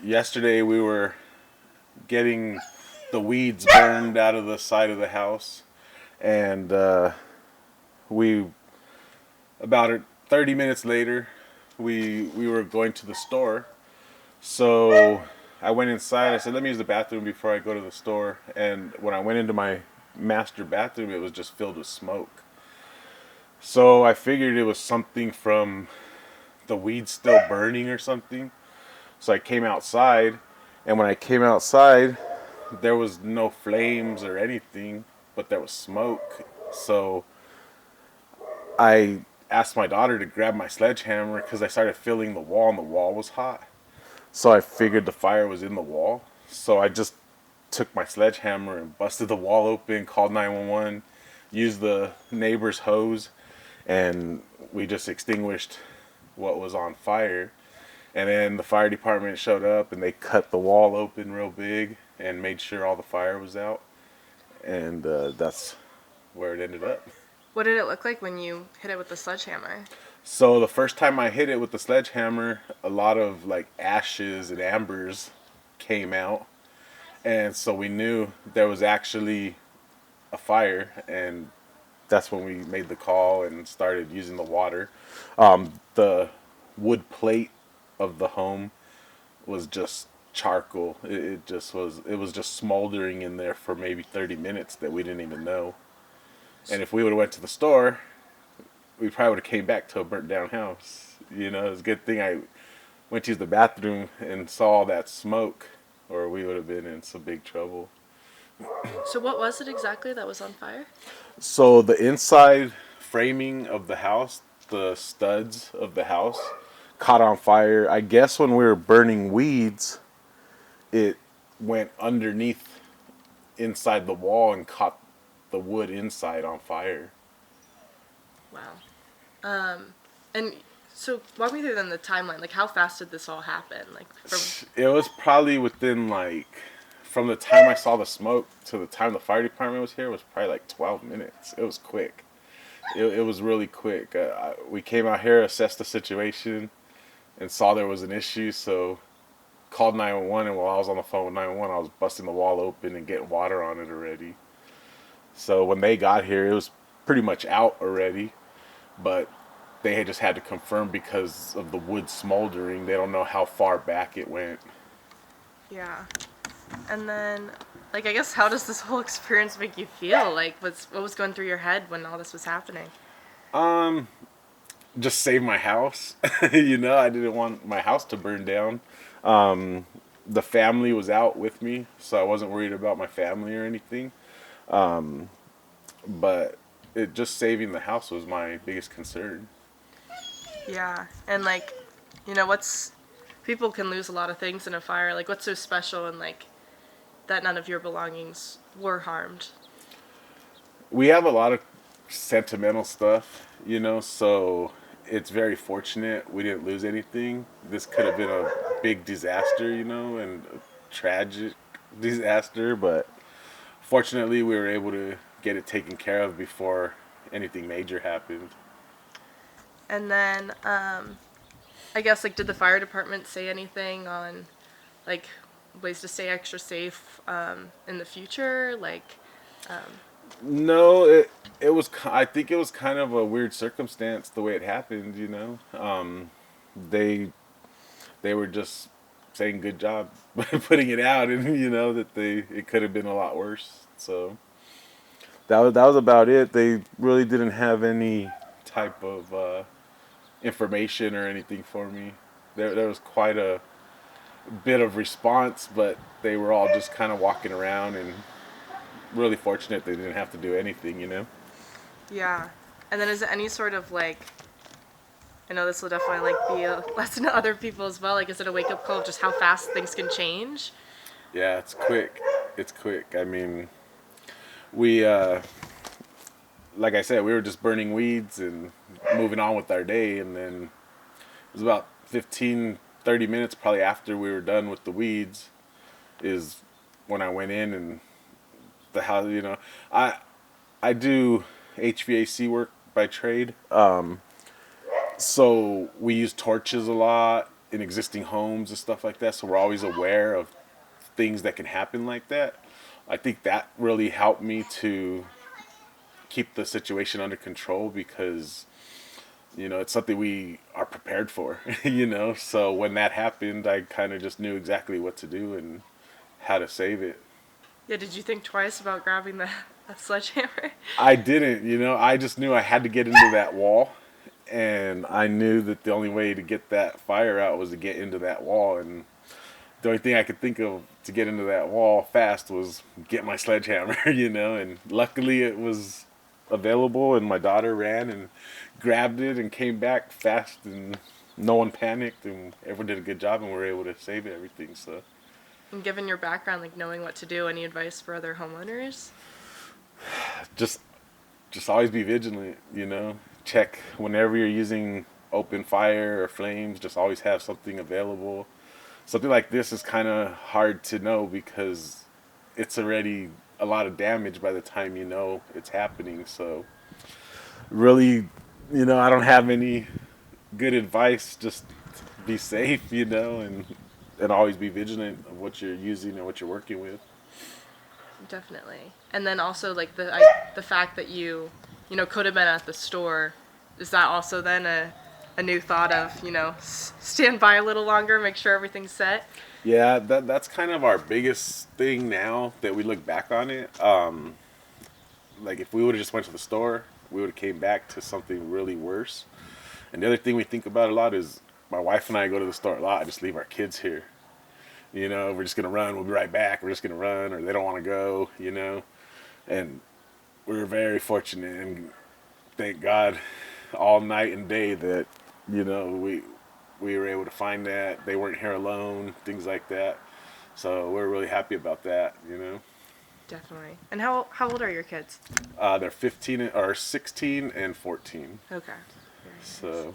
Yesterday we were getting the weeds burned out of the side of the house, and we about 30 minutes later we were going to the store. So I went inside. I said, "Let me use the bathroom before I go to the store." And when I went into my master bathroom, it was just filled with smoke. So I figured it was something from the weeds still burning or something. So I came outside, and when I came outside, there was no flames or anything, but there was smoke. So I asked my daughter to grab my sledgehammer because I started feeling the wall, and the wall was hot. So I figured the fire was in the wall. So I just took my sledgehammer and busted the wall open, called 911, used the neighbor's hose, and we just extinguished what was on fire. And then the fire department showed up and they cut the wall open real big and made sure all the fire was out. And that's where it ended up. What did it look like when you hit it with the sledgehammer? So the first time I hit it with the sledgehammer, a lot of like ashes and ambers came out. And so we knew there was actually a fire, and that's when we made the call and started using the water. The wood plate of the home was just charcoal. It just was. It was just smoldering in there for maybe 30 minutes that we didn't even know. And if we would have went to the store, we probably would have came back to a burnt down house. You know, it's a good thing I went to use the bathroom and saw all that smoke, or we would have been in some big trouble. So what was it exactly that was on fire? So the inside framing of the house, the studs of the house, caught on fire. I guess when we were burning weeds, it went underneath inside the wall and caught the wood inside on fire. Wow. And so walk me through then the timeline. Like, how fast did this all happen? Like, from It was probably within like from the time I saw the smoke to the time the fire department was here was probably like 12 minutes. It was quick. It was really quick. We came out here, assessed the situation, and saw there was an issue. So called 911, and while I was on the phone with 911, I was busting the wall open and getting water on it already. So when they got here, it was pretty much out already, but they had just had to confirm because of the wood smoldering. They don't know how far back it went. yeah. And then, like, I guess how does this whole experience make you feel? Like, what was going through your head when all this was happening? Um, just save my house. You know, I didn't want my house to burn down. Um, the family was out with me, so I wasn't worried about my family or anything. But it just saving the house was my biggest concern. Yeah. And like, what's people can lose a lot of things in a fire. Like, what's so special and like that none of your belongings were harmed? We have a lot of sentimental stuff, you know, so it's very fortunate we didn't lose anything. This could have been a big disaster, you know, and a tragic disaster, but fortunately we were able to get it taken care of before anything major happened. And then, I guess, like, did the fire department say anything on, like, ways to stay extra safe in the future? Like, No, it was. I think it was kind of a weird circumstance the way it happened. You know, they they were just saying good job putting it out, and you know that they it could have been a lot worse. So that was about it. They really didn't have any type of information or anything for me. There was quite a bit of response, but they were all just kind of walking around and really fortunate they didn't have to do anything. You know. yeah. And then is it any sort of, like, I know this will definitely, like, be a lesson to other people as well. Like, is it a wake-up call of just how fast things can change? Yeah, it's quick. It's quick. I mean, we like I said, we were just burning weeds and moving on with our day, and then it was about 15, 30 minutes probably after we were done with the weeds is when I went in, and the house, you know, I do HVAC work by trade. So we use torches a lot, in existing homes and stuff like that. So we're always aware of things that can happen like that. I think that really helped me to keep the situation under control because it's something we are prepared for. So when that happened, I kind of just knew exactly what to do and how to save it. Yeah, did you think twice about grabbing the sledgehammer? I didn't, I just knew I had to get into that wall, and I knew that the only way to get that fire out was to get into that wall. And the only thing I could think of to get into that wall fast was get my sledgehammer. And luckily it was available, and my daughter ran and grabbed it and came back fast, and no one panicked, and everyone did a good job, and we were able to save everything. So And given your background, like knowing what to do, any advice for other homeowners? just always be vigilant. Check whenever you're using open fire or flames. Just always have something available. Something like this is kind of hard to know because it's already a lot of damage by the time it's happening. So really, I don't have any good advice. Just be safe, and always be vigilant of what you're using and what you're working with. Definitely. And then also like the fact that you could have been at the store, is that also then a new thought of, stand by a little longer, make sure everything's set? Yeah, that's kind of our biggest thing now that we look back on it. Like if we would have just went to the store, we would have came back to something really worse. And the other thing we think about a lot is my wife and I go to the store a lot. I just leave our kids here. We're just gonna run. We'll be right back. We're just gonna run, or they don't want to go. And we're very fortunate, and thank God, all night and day that we were able to find that they weren't here alone, things like that. So we're really happy about that. Definitely. And how old are your kids? They're 15 or 16 and 14. Okay. Very nice. So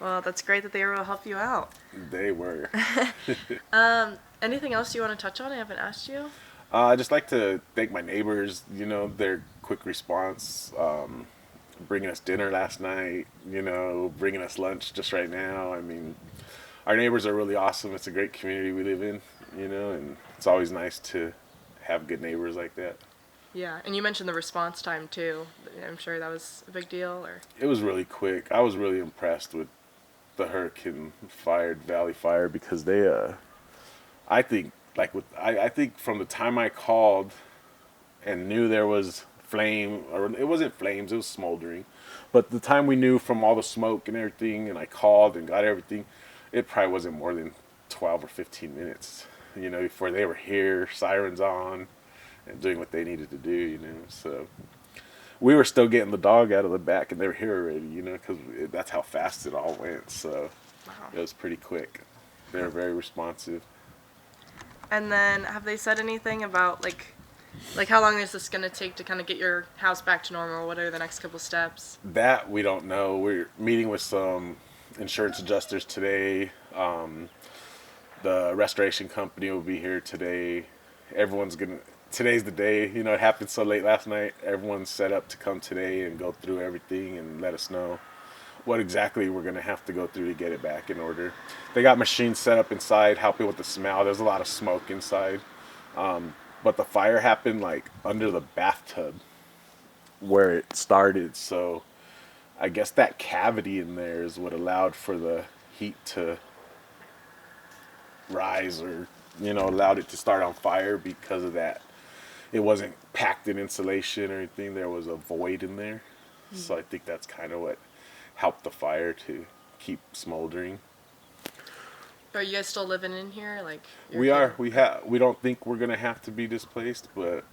Well, that's great that they were able to help you out. they were. Anything else you want to touch on I haven't asked you? I just like to thank my neighbors, their quick response, bringing us dinner last night, bringing us lunch just right now. I mean, our neighbors are really awesome. It's a great community we live in, and it's always nice to have good neighbors like that. Yeah, and you mentioned the response time too. I'm sure that was a big deal, or? It was really quick. I was really impressed with the Hurricane Valley Fire because I think I think from the time I called and knew there was flame, or it wasn't flames, it was smoldering, but the time we knew from all the smoke and everything, and I called and got everything, it probably wasn't more than 12 or 15 minutes, before they were here, sirens on, and doing what they needed to do, so we were still getting the dog out of the back, and they were here already, because that's how fast it all went. So Wow. it was pretty quick. They were very responsive. And then have they said anything about like how long is this going to take to kind of get your house back to normal? What are the next couple steps? That we don't know. We're meeting with some insurance adjusters today. The restoration company will be here today. Today's the day. It happened so late last night. Everyone's set up to come today and go through everything and let us know what exactly we're going to have to go through to get it back in order. They got machines set up inside, helping with the smell. There's a lot of smoke inside. But the fire happened like under the bathtub where it started. So I guess that cavity in there is what allowed for the heat to rise, or allowed it to start on fire because of that. It wasn't packed in insulation or anything. There was a void in there. So I think that's kind of what helped the fire to keep smoldering. Are you guys still living in here? Like We are. We don't think we're gonna have to be displaced, but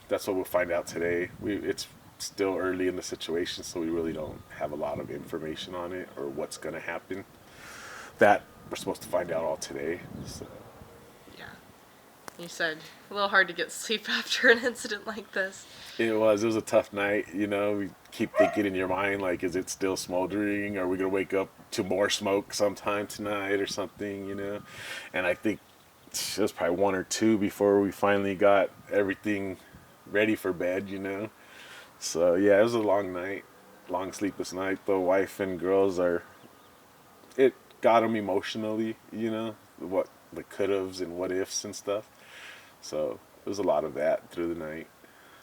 that's what we'll find out today. It's still early in the situation, so we really don't have a lot of information on it or what's gonna happen. That we're supposed to find out all today. So. Yeah. You said a little hard to get sleep after an incident like this. It was a tough night. We keep thinking in your mind, like, is it still smoldering? Are we gonna wake up to more smoke sometime tonight or something? And I think it was probably 1 or 2 before we finally got everything ready for bed. So yeah, it was a long night, long sleepless night. The wife and girls got them emotionally, what the could haves and what ifs and stuff. So it was a lot of that through the night.